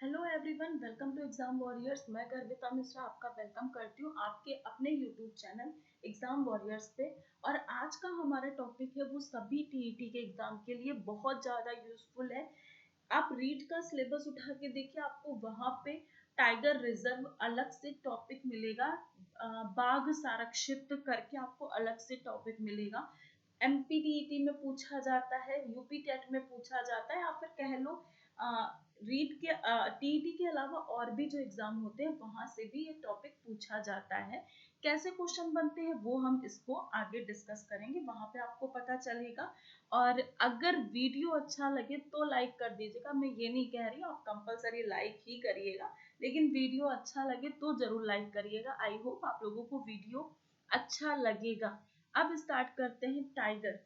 Hello everyone, welcome to exam warriors. मैं गर्विता मिश्रा आपका welcome करती हूँ आपके अपने यूट्यूब चैनल एग्जाम वॉरियर्स पे। और आज का हमारा टॉपिक है वो सभी टीईटी के एग्जाम के लिए बहुत ज़्यादा यूजफुल है। आप रीड का सिलेबस उठा के देखिए, आपको वहाँ पे टाइगर रिजर्व अलग से टॉपिक मिलेगा, बाघ संरक्षित करके आपको अलग से टॉपिक मिलेगा। एमपीटीईटी में पूछा जाता है, यूपी टेट में पूछा जाता है, या फिर कह लो रीड के टीईटी के अलावा और भी जो एग्जाम होते हैं वहां से भी ये टॉपिक पूछा जाता है। कैसे क्वेश्चन बनते हैं वो हम इसको आगे डिस्कस करेंगे, वहां पे आपको पता चलेगा। और अगर वीडियो अच्छा लगे तो लाइक कर दीजिएगा। मैं ये नहीं कह रही हूँ आप कंपलसरी लाइक ही करिएगा, लेकिन वीडियो अच्छा लगे तो जरूर लाइक करिएगा। आई होप आप लोगों को वीडियो अच्छा लगेगा। अब स्टार्ट करते हैं टाइगर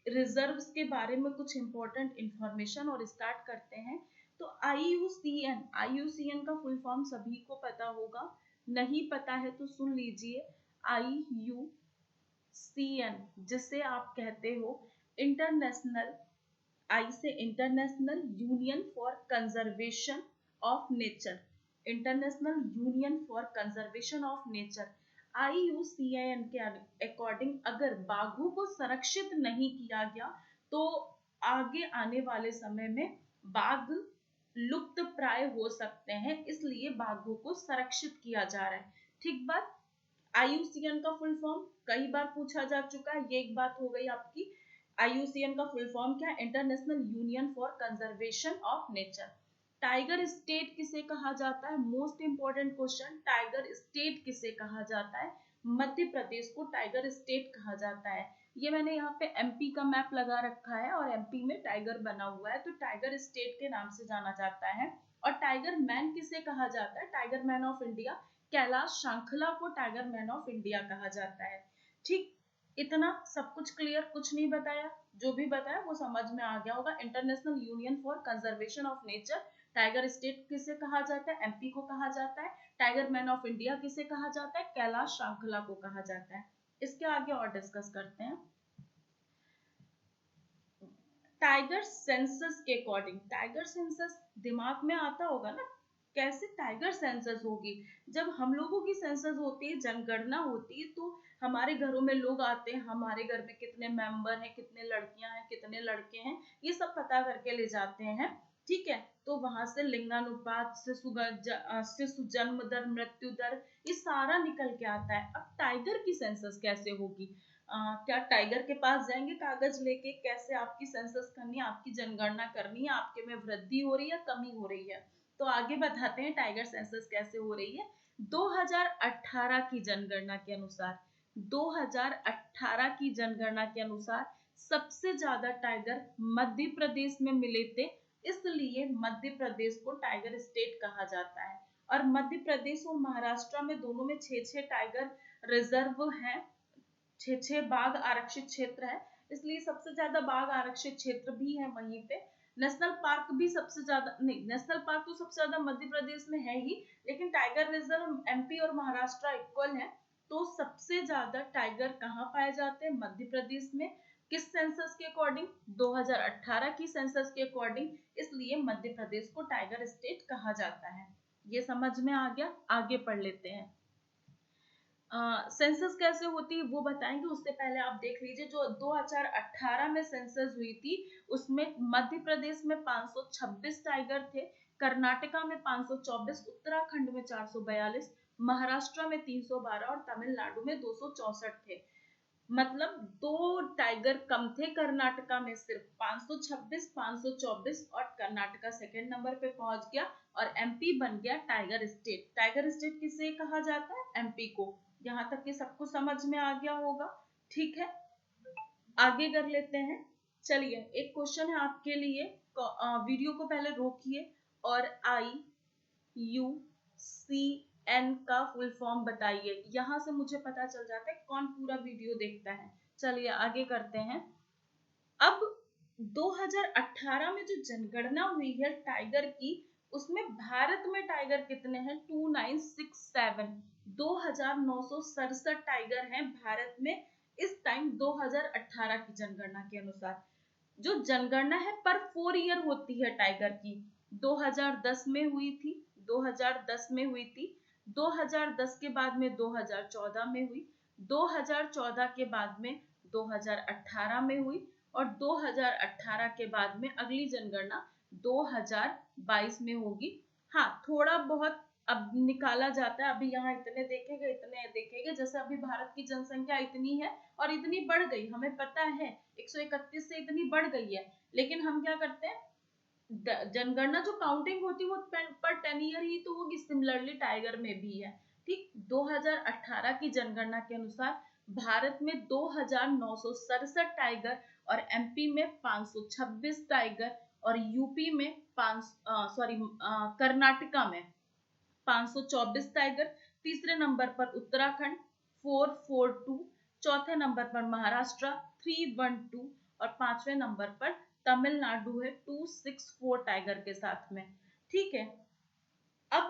रिजर्व्स के बारे में कुछ इंपॉर्टेंट इंफॉर्मेशन और स्टार्ट करते हैं। तो आईयूसीएन का फुल फॉर्म सभी को पता होगा, नहीं पता है तो सुन लीजिए। आईयूसीएन जिसे आप कहते हो इंटरनेशनल, आई से international union for conservation of nature, international union for conservation of nature. IUCN के अकॉर्डिंग अगर बाघों को संरक्षित नहीं किया गया तो आगे आने वाले समय में बाघ लुप्त प्राय हो सकते हैं, इसलिए बाघों को संरक्षित किया जा रहा है। ठीक बात। आईयूसीएन का फुल फॉर्म कई बार पूछा जा चुका है, ये एक बात हो गई आपकी। आईयूसीएन का फुल फॉर्म क्या है? International union for conservation of nature. Tiger state किसे कहा जाता है? Most important question, tiger state किसे कहा जाता है? मध्य प्रदेश को टाइगर स्टेट कहा जाता है। ये मैंने यहाँ पे एमपी का मैप लगा रखा है और एमपी में टाइगर बना हुआ है, तो टाइगर स्टेट के नाम से जाना जाता है। और टाइगर मैन किसे कहा जाता है? Tiger man of India, Kailash श्रृंखला को टाइगर मैन ऑफ इंडिया कहा जाता है। ठीक, इतना सब कुछ क्लियर, कुछ नहीं बताया, जो भी बताया वो समझ में आ गया होगा। International union for conservation of nature, tiger state किसे कहा जाता है? एमपी को कहा जाता है। टाइगर मैन ऑफ इंडिया किसे कहा जाता है? कैलाश श्रृंखला को कहा जाता है। इसके आगे और डिस्कस करते हैं। टाइगर सेंसस के अकॉर्डिंग, टाइगर सेंसस दिमाग में आता होगा ना, कैसे टाइगर सेंसस होगी? जब हम लोगों की सेंसस होती है, जनगणना होती है, तो हमारे घरों में लोग आते हैं, हमारे घर में कितने मेंबर हैं, कितने लड़कियां हैं, कितने लड़के हैं, ये सब पता करके ले जाते हैं। ठीक है, तो वहां से लिंगानुपात, शिशु जन्म दर, मृत्यु दर, ये सारा निकल के आता है। अब टाइगर की सेंसस कैसे होगी? क्या टाइगर के पास जाएंगे कागज लेके, कैसे आपकी सेंसस करनी है, आपकी जनगणना करनी है, आपके में वृद्धि हो रही है, कमी हो रही है? तो आगे बताते हैं टाइगर सेंसस कैसे हो रही है। 2018 की जनगणना के अनुसार, 2018 की जनगणना के अनुसार सबसे ज्यादा टाइगर मध्य प्रदेश में मिले थे, इसलिए मध्य प्रदेश को टाइगर स्टेट कहा जाता है। और मध्य प्रदेश और महाराष्ट्र में दोनों में 6-6 टाइगर रिजर्व हैं, 6-6 बाघ आरक्षित क्षेत्र है, इसलिए सबसे ज्यादा बाघ आरक्षित क्षेत्र भी है वहीं पे। नेशनल पार्क भी सबसे ज्यादा नहीं, नेशनल पार्क तो सबसे ज्यादा मध्य प्रदेश में है ही, लेकिन टाइगर रिजर्व एमपी और महाराष्ट्र इक्वल है। तो सबसे ज्यादा टाइगर कहाँ पाए जाते हैं? मध्य प्रदेश में। किस सेंसस के अकॉर्डिंग? 2018 की सेंसस के अकॉर्डिंग, इसलिए मध्य प्रदेश को टाइगर स्टेट कहा जाता है। ये समझ में आ गया? आगे पढ़ लेते हैं। सेंसस कैसे होती है वो बताएंगे, उससे पहले आप देख लीजिए जो 2018 में सेंसस हुई थी उसमें मध्य प्रदेश में 526 टाइगर थे, कर्नाटका में 524, उत्तराखंड में 442, महाराष्ट्र में 312 और तमिलनाडु में 264 थे। मतलब 2 टाइगर कम थे, कर्नाटका में सिर्फ 526, 524, और कर्नाटका सेकंड नंबर पे पहुंच गया और एमपी बन गया टाइगर स्टेट। टाइगर स्टेट किसे कहा जाता है? एमपी को। यहाँ तक कि सबको समझ में आ गया होगा। ठीक है, आगे कर लेते हैं। चलिए, एक क्वेश्चन है आपके लिए, वीडियो को पहले रोकिए और IUCN का फुल फॉर्म बताइए। यहां से मुझे पता चल जाता है कौन पूरा वीडियो देखता है। चलिए आगे करते हैं। अब 2018 में जो जनगणना हुई है टाइगर की, उसमें भारत में टाइगर कितने हैं? 2967, 2967 टाइगर हैं भारत में इस टाइम 2018 की जनगणना के अनुसार। जो जनगणना है पर 4 ईयर होती है टाइगर की, 2010 में हुई थी, 2010 में हुई थी, 2010 के बाद में 2014 में हुई, 2014 के बाद में 2018 में हुई, और 2018 के बाद में अगली जनगणना 2022 में होगी। हाँ, थोड़ा बहुत अब निकाला जाता है, अभी यहाँ इतने देखेंगे इतने देखेंगे, जैसे अभी भारत की जनसंख्या इतनी है और इतनी बढ़ गई, हमें पता है 131 से इतनी बढ़ गई है, लेकिन हम क्या करते हैं, जनगणना जो काउंटिंग होती है वो पर 10 ईयर ही तो होगी, सिमिलरली टाइगर में भी है। ठीक, 2018 की जनगणना के अनुसार भारत में 2967 टाइगर, और एमपी में 526 टाइगर, और यूपी में कर्नाटका में 524 टाइगर, तीसरे नंबर पर उत्तराखंड 442, चौथे नंबर पर महाराष्ट्र 312, और पांचवें नंबर पर तमिलनाडु है 264 टाइगर के साथ में। ठीक है, अब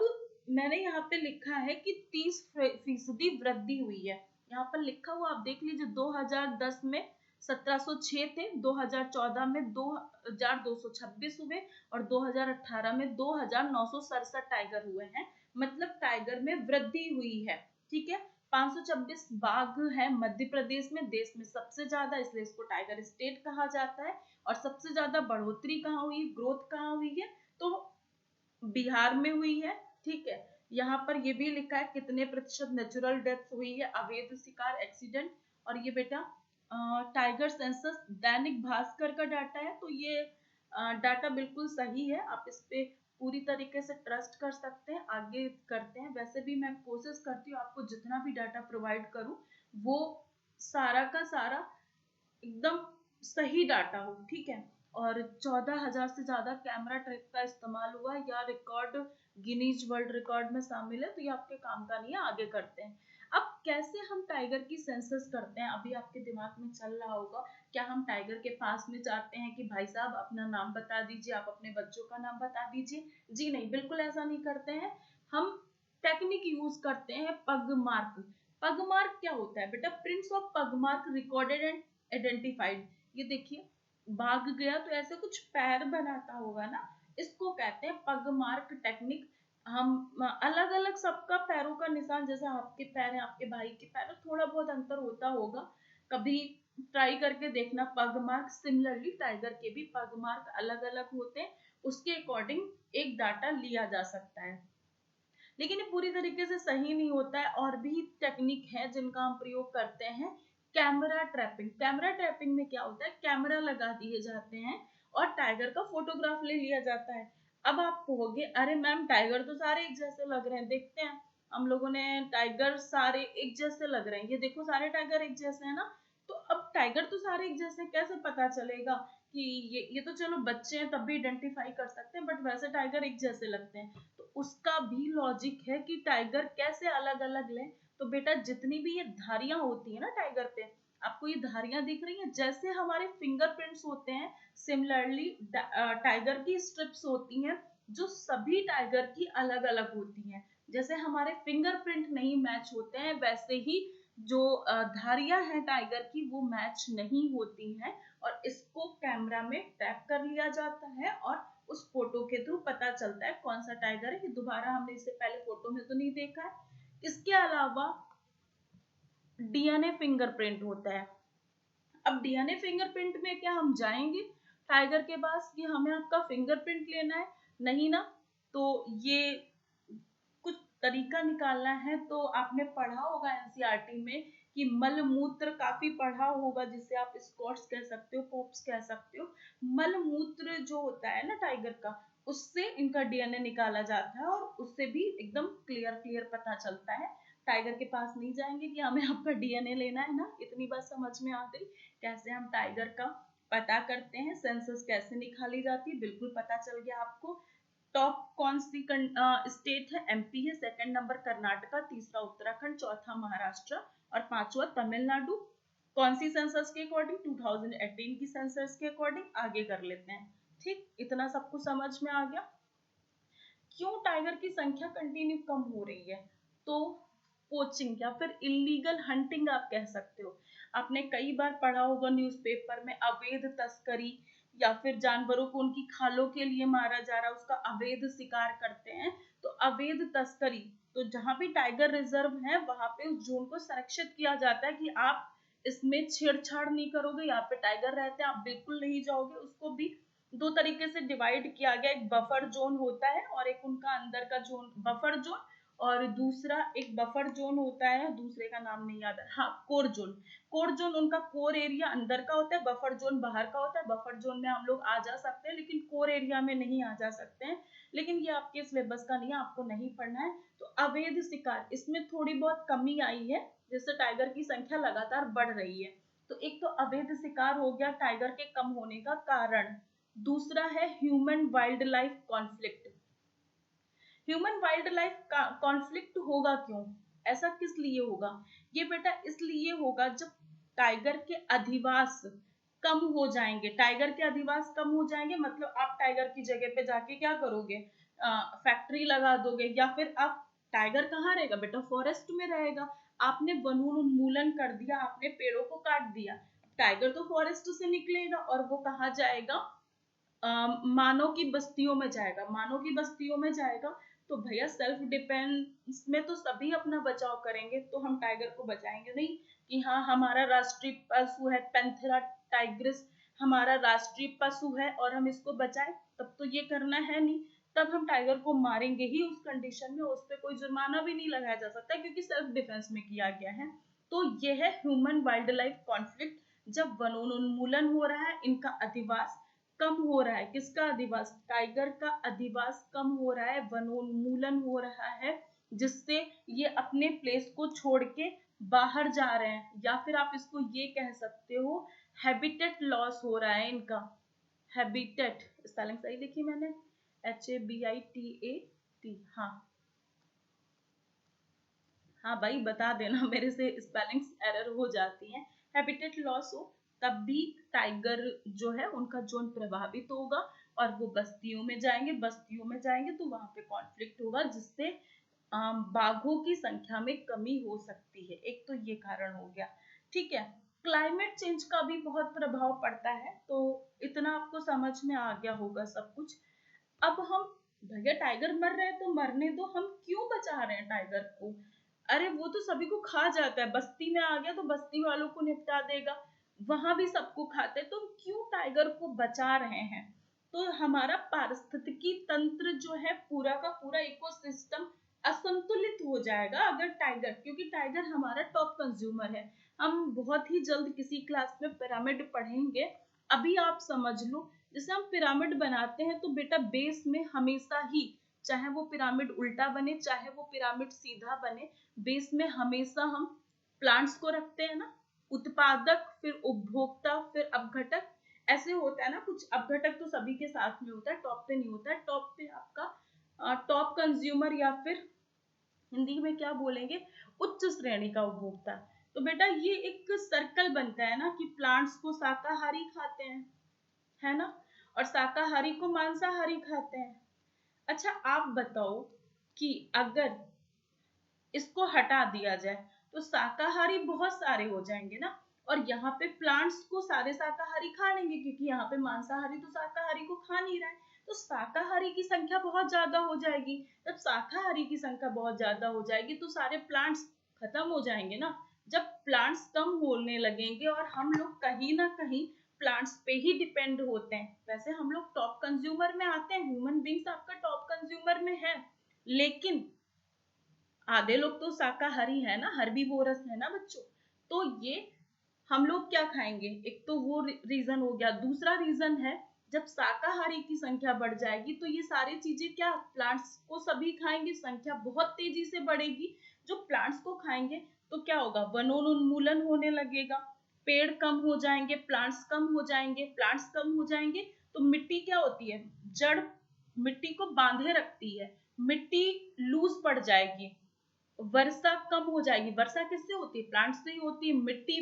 मैंने यहाँ पे लिखा है कि 30% वृद्धि हुई है, यहाँ पर लिखा हुआ आप देख लीजिए, 2010 में 1706 थे, 2014 में 2226 हुए, और 2018 में 2967 टाइगर हुए हैं, मतलब टाइगर में वृद्धि हुई है। ठीक है, 526 बाघ है मध्य प्रदेश में, देश में सबसे ज्यादा, इसलिए इसको टाइगर स्टेट कहा जाता है। और सबसे ज्यादा बढ़ोतरी कहाँ हुई, ग्रोथ कहाँ हुई है, तो बिहार में हुई है। ठीक है, यहाँ पर ये भी लिखा है कितने प्रतिशत नेचुरल डेथ हुई है, अवैध शिकार, एक्सीडेंट। और ये बेटा टाइगर सेंसस दैनिक भास्कर का डाटा है, तो ये डाटा बिल्कुल सही है, आप इस पे पूरी तरीके से ट्रस्ट कर सकते हैं। आगे करते हैं, वैसे भी मैं कोशिश करती हूँ आपको जितना भी डाटा प्रोवाइड करूँ वो सारा का सारा एकदम सही डाटा हो। ठीक है, और 14,000 से ज्यादा कैमरा ट्रैप का इस्तेमाल हुआ, या रिकॉर्ड गिनीज वर्ल्ड रिकॉर्ड में शामिल है, तो ये आपके काम का नहीं है। आगे करते हैं, अब कैसे हम टाइगर की सेंसस करते हैं, अभी आपके दिमाग में चल रहा होगा, क्या हम टाइगर के पास में जाते हैं कि भाई साहब अपना नाम बता दीजिए, आप अपने बच्चों का नाम बता दीजिए? जी नहीं, बिल्कुल ऐसा नहीं करते हैं, हम टेक्निक यूज करते हैं, पग मार्क। पग मार्क क्या होता है बेटा, प्रिंट्स ऑफ पग मार्क रिकॉर्डेड एंड आइडेंटिफाइड। ये देखिए, भाग गया तो ऐसे कुछ पैर बनाता होगा ना, इसको कहते हैं पग मार्क टेक्निक। हम अलग अलग सबका पैरों का निशान, जैसे आपके पैर है, आपके भाई के पैर है, थोड़ा बहुत अंतर होता होगा, कभी ट्राई करके देखना पग मार्क। सिमिलरली टाइगर के भी पग मार्क अलग अलग होते हैं, उसके अकॉर्डिंग एक डाटा लिया जा सकता है, लेकिन ये पूरी तरीके से सही नहीं होता है। और भी टेक्निक है जिनका हम प्रयोग करते हैं, कैमरा ट्रैपिंग। कैमरा ट्रैपिंग में क्या होता है, कैमरा लगा दिए जाते हैं और टाइगर का फोटोग्राफ ले लिया जाता है। अब आप कहोगे अरे मैम टाइगर तो सारे एक जैसे लग रहे हैं, देखते हैं हम लोगों ने टाइगर सारे एक जैसे लग रहे हैं, ये देखो सारे टाइगर एक जैसे हैं ना, तो अब टाइगर तो सारे एक जैसे कैसे पता चलेगा कि ये तो चलो बच्चे हैं तब भी आइडेंटिफाई कर सकते हैं, बट वैसे टाइगर एक जैसे लगते हैं। तो उसका भी लॉजिक है कि टाइगर कैसे अलग अलग लें। तो बेटा जितनी भी ये धारियां होती है ना टाइगर पे, आपको ये धारियां दिख रही हैं, जैसे हमारे फिंगरप्रिंट्स होते हैं, सिमिलरली टाइगर की स्ट्रिप्स होती हैं जो सभी टाइगर की अलग अलग होती हैं। जैसे हमारे फिंगरप्रिंट नहीं मैच होते हैं, वैसे ही जो धारियां हैं टाइगर की वो मैच नहीं होती हैं, और इसको कैमरा में टैप कर लिया जाता है और उस फोटो के थ्रू पता चलता है कौन सा टाइगर है। कि दोबारा हमने इससे पहले फोटो में तो नहीं देखा है। इसके अलावा डीएनए फिंगरप्रिंट होता है। अब डीएनए फिंगरप्रिंट में क्या हम जाएंगे टाइगर के पास कि हमें आपका फिंगरप्रिंट लेना है? नहीं ना, तो ये कुछ तरीका निकालना है। तो आपने पढ़ा होगा एनसीईआरटी में कि मल मूत्र, काफी पढ़ा होगा, जिसे आप स्कॉट्स कह सकते हो, पॉप्स कह सकते हो। मल मूत्र जो होता है ना टाइगर का, उससे इनका डीएनए निकाला जाता है, और उससे भी एकदम क्लियर क्लियर पता चलता है। टाइगर के पास नहीं जाएंगे कि हमें आपका डीएनए लेना है ना। इतनी बात समझ में आ गई कैसे हम टाइगर का पता करते हैं, सेंसस कैसे निकाली जाती है, बिल्कुल पता चल गया आपको। टॉप कौन सी स्टेट है, एमपी है, सेकंड नंबर कर्नाटका, तीसरा उत्तराखंड, चौथा महाराष्ट्र और पांचवा तमिलनाडु। कौन सी सेंसस के अकॉर्डिंग, 2018 की सेंसस के अकॉर्डिंग। आगे कर लेते हैं। ठीक, इतना सबको समझ में आ गया। क्यों टाइगर की संख्या कंटिन्यू कम हो रही है? तो पोचिंग या फिर इलीगल हंटिंग आप कह सकते हो। आपने कई बार पढ़ा होगा न्यूज़पेपर में, अवैध तस्करी या फिर जानवरों को उनकी खालों के लिए मारा जा रहा है, उसका अवैध शिकार करते हैं, तो अवैध तस्करी, तो जहां भी टाइगर रिजर्व है वहां पे उस जोन को संरक्षित किया जाता है कि आप इसमें छेड़छाड़ नहीं करोगे, यहाँ पे टाइगर रहते हैं आप बिल्कुल नहीं जाओगे। उसको भी दो तरीके से डिवाइड किया गया, एक बफर जोन होता है और एक उनका अंदर का जोन, बफर जोन, और दूसरा एक बफर जोन होता है, दूसरे का नाम नहीं याद है, हाँ कोर जोन। कोर जोन उनका कोर एरिया अंदर का होता है, बफर जोन बाहर का होता है। बफर जोन में हम लोग आ जा सकते हैं लेकिन कोर एरिया में नहीं आ जा सकते हैं, लेकिन ये आपके सिलेबस का नहीं है, आपको नहीं पढ़ना है। तो अवैध शिकार, इसमें थोड़ी बहुत कमी आई है, जिससे टाइगर की संख्या लगातार बढ़ रही है। तो एक तो अवैध शिकार हो गया टाइगर के कम होने का कारण। दूसरा है human wild life conflict. Human wild life conflict होगा क्यों, ऐसा किस लिए होगा? ये बेटा इसलिए होगा जब टाइगर के अधिवास कम हो जाएंगे। टाइगर के अधिवास कम हो जाएंगे मतलब आप टाइगर की जगह पे जाके क्या करोगे, फैक्ट्री लगा दोगे, या फिर आप, टाइगर कहाँ रहेगा बेटा, फॉरेस्ट में रहेगा। आपने वनोन्मूलन कर दिया, आपने पेड़ों को काट दिया, टाइगर तो फॉरेस्ट से निकलेगा और वो कहाँ जाएगा, मानव की बस्तियों में जाएगा। मानव की बस्तियों में जाएगा तो भैया सेल्फ डिफेंस में तो सभी अपना बचाव करेंगे, तो हम टाइगर को बचाएंगे नहीं कि हाँ हमारा राष्ट्रीय पशु है पैंथेरा टाइग्रिस, हमारा राष्ट्रीय पशु है और हम इसको बचाएं, तब तो ये करना है नहीं। तब हम टाइगर को मारेंगे ही उस कंडीशन में, उस पर कोई जुर्माना भी नहीं लगाया जा सकता क्योंकि सेल्फ डिफेंस में किया गया है। तो ये है ह्यूमन वाइल्ड लाइफ कॉन्फ्लिक्ट, जब वनोन्मूलन हो रहा है, इनका अधिवास कम हो रहा है। किसका अधिवास, टाइगर का अधिवास कम हो रहा है, वनोन्मूलन हो रहा है, जिससे ये अपने प्लेस को छोड़ के बाहर जा रहे हैं, या फिर आप इसको ये कह सकते हो हैबिटेट लॉस हो रहा है इनका। हैबिटेट स्पेलिंग सही लिखी मैंने, HABITAT, हाँ हाँ भाई बता देना, मेरे से स्पेलिंग्स एरर हो जाती हैं। हैबिटेट लॉस हो तब भी टाइगर जो है उनका जोन प्रभावित होगा और वो बस्तियों में जाएंगे, बस्तियों में जाएंगे तो वहां पे कॉन्फ्लिक्ट होगा, जिससे बाघों की संख्या में कमी हो सकती है। एक तो ये कारण हो गया, ठीक है। क्लाइमेट चेंज का भी बहुत प्रभाव पड़ता है, तो इतना आपको समझ में आ गया होगा सब कुछ। अब हम, भैया टाइगर मर रहे हैं तो मरने दो, हम क्यों बचा रहे हैं टाइगर को? अरे वो तो सभी को खा जाता है, बस्ती में आ गया तो बस्ती वालों को निपटा देगा, वहां भी सबको खाते हैं, तो हम क्यों टाइगर को बचा रहे हैं? तो हमारा पारिस्थितिकी तंत्र जो है पूरा का पूरा इकोसिस्टम असंतुलित हो जाएगा अगर टाइगर, क्योंकि टाइगर हमारा टॉप कंज्यूमर है। हम बहुत ही जल्द किसी क्लास में पिरामिड पढ़ेंगे, अभी आप समझ लो, जैसे हम पिरामिड बनाते हैं तो बेटा बेस में हमेशा ही, चाहे वो पिरामिड उल्टा बने चाहे वो पिरामिड सीधा बने, बेस में हमेशा हम प्लांट्स को रखते हैं ना, उत्पादक फिर उपभोक्ता फिर अपघटक, ऐसे होता है ना। कुछ अपघटक तो सभी के साथ में होता है, टॉप पे नहीं होता है। टॉप पे आपका टॉप कंज्यूमर, या फिर हिंदी में क्या बोलेंगे, उच्च श्रेणी का उपभोक्ता। तो बेटा ये एक सर्कल बनता है ना कि प्लांट्स को शाकाहारी खाते हैं, है ना, और शाकाहारी को मांसाहारी खाते हैं। अच्छा आप बताओ कि अगर इसको हटा दिया जाए तो शाकाहारी बहुत सारे हो जाएंगे ना, और यहाँ पे प्लांट्स को सारे शाकाहारी खा लेंगे क्योंकि यहाँ पे मांसाहारी तो शाकाहारी को खा नहीं रहा है, तो शाकाहारी की संख्या बहुत ज्यादा हो जाएगी। जब शाकाहारी की संख्या बहुत ज्यादा हो जाएगी तो सारे प्लांट्स खत्म हो जाएंगे ना। जब प्लांट्स कम होने लगेंगे और हम लोग कहीं ना कहीं प्लांट्स पे ही डिपेंड होते हैं, वैसे हम लोग टॉप कंज्यूमर में आते हैं, ह्यूमन बींग्स आपका टॉप कंज्यूमर में है, लेकिन आधे लोग तो शाकाहारी है ना, हर्बीवोरस है ना बच्चों। तो ये हम लोग क्या खाएंगे, एक तो वो रीजन हो गया। दूसरा रीजन है जब शाकाहारी की संख्या बढ़ जाएगी तो ये सारी चीजें क्या, प्लांट्स को सभी खाएंगे, संख्या बहुत तेजी से बढ़ेगी। जो प्लांट्स को खाएंगे तो क्या होगा, वनोन्मूलन होने लगेगा, पेड़ कम हो जाएंगे, प्लांट्स कम हो जाएंगे। प्लांट्स कम हो जाएंगे तो मिट्टी क्या होती है, जड़ मिट्टी को बांधे रखती है, मिट्टी लूज पड़ जाएगी, वर्षा कम हो जाएगी। वर्षा किससे होती है, प्लांट से ही होती है। मिट्टी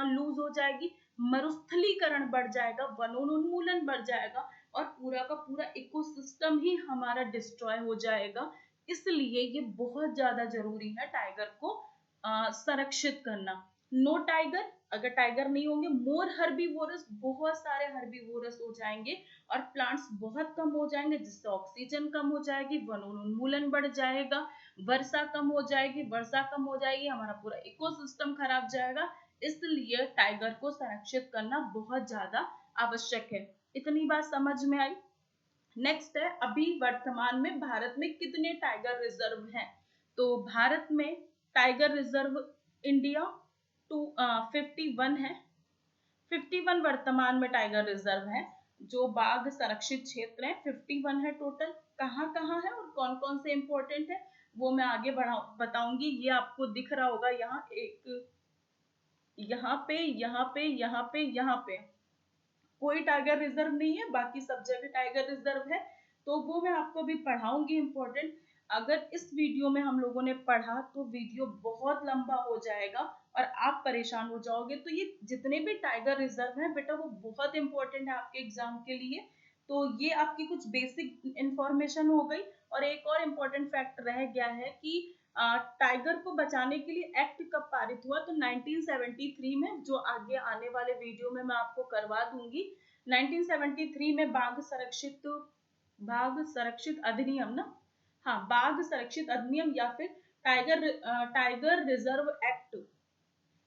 लूज हो जाएगी, मरुस्थलीकरण बढ़ जाएगा, वनोन्मूलन बढ़ जाएगा, और पूरा का पूरा इकोसिस्टम ही हमारा डिस्ट्रॉय हो जाएगा। इसलिए ये बहुत ज्यादा जरूरी है टाइगर को संरक्षित करना। नो टाइगर, अगर टाइगर नहीं होंगे, मोर हर्बीवोरस, बहुत सारे हर्बीवोरस हो जाएंगे और प्लांट्स बहुत कम हो जाएंगे, जिससे ऑक्सीजन कम हो जाएगी, वनोन्मूलन बढ़ जाएगा, वर्षा कम हो जाएगी, वर्षा कम हो जाएगी, हमारा पूरा इकोसिस्टम खराब जाएगा। इसलिए टाइगर को संरक्षित करना बहुत ज्यादा आवश्यक है। इतनी बात समझ में आई। नेक्स्ट है, अभी वर्तमान में भारत में कितने टाइगर रिजर्व हैं? तो भारत में टाइगर रिजर्व इंडिया 51 है। 51 वर्तमान में टाइगर रिजर्व है। जो बाघ संरक्षित क्षेत्र है 51 है टोटल। कहाँ कहाँ है और कौन कौन से इंपॉर्टेंट है वो मैं आगे बताऊंगी। ये आपको दिख रहा होगा यहाँ एक, यहाँ पे, यहाँ पे, यहाँ पे, यहाँ पे कोई टाइगर रिजर्व नहीं है, बाकी सब जगह टाइगर रिजर्व है। तो वो मैं आपको अभी पढ़ाऊंगी इंपॉर्टेंट। अगर इस वीडियो में हम लोगों ने पढ़ा तो वीडियो बहुत लंबा हो जाएगा और आप परेशान हो जाओगे। तो ये जितने भी टाइगर रिजर्व हैं बेटा वो बहुत इंपॉर्टेंट है आपके एग्जाम के लिए। तो ये आपकी कुछ बेसिक इंफॉर्मेशन हो गई। और एक और इम्पोर्टेंट फैक्ट रह गया है कि टाइगर को बचाने के लिए एक्ट कब पारित हुआ? तो 1973 में, जो आगे आने वाले वीडियो में मैं आपको करवा दूंगी। 1973 में बाघ संरक्षित अधिनियम ना, हाँ, बाघ संरक्षित अधिनियम या फिर टाइगर रिजर्व एक्ट,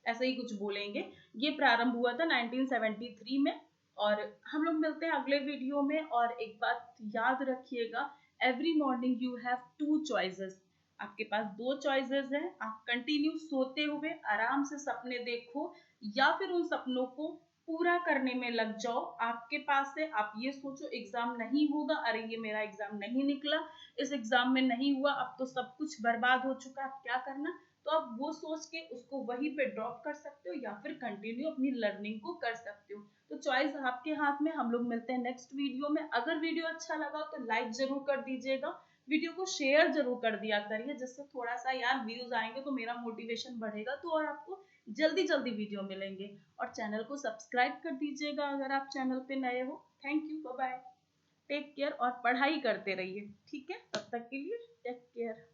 ऐसा ही कुछ बोलेंगे, ये प्रारंभ हुआ था 1973 में। और हम लोग मिलते हैं अगले वीडियो में। और एक बात याद रखिएगा, every morning you have two choices. आपके पास दो चॉइसेस हैं। आप कंटिन्यू सोते हुए आराम से सपने देखो या फिर उन सपनों को पूरा करने में लग जाओ। आपके पास है, आप ये सोचो एग्जाम नहीं होगा, अरे ये मेरा एग्जाम नहीं निकला, इस एग्जाम में नहीं हुआ, अब तो सब कुछ बर्बाद हो चुका, अब क्या करना? तो आप वो सोच के उसको वहीं पे ड्रॉप कर सकते हो या फिर कंटिन्यू अपनी लर्निंग को कर सकते हो। तो चॉइस आपके हाथ में। हम लोग मिलते हैं नेक्स्ट वीडियो में। अगर वीडियो अच्छा लगा तो लाइक जरूर कर दीजिएगा, वीडियो को शेयर जरूर कर दिया करिए, जिससे थोड़ा सा यार व्यूज आएंगे तो मेरा मोटिवेशन बढ़ेगा, तो और आपको जल्दी जल्दी वीडियो मिलेंगे। और चैनल को सब्सक्राइब कर दीजिएगा अगर आप चैनल पे नए हो। Thank you, bye bye, take care और पढ़ाई करते रहिए। ठीक है, तब तक के लिए टेक केयर।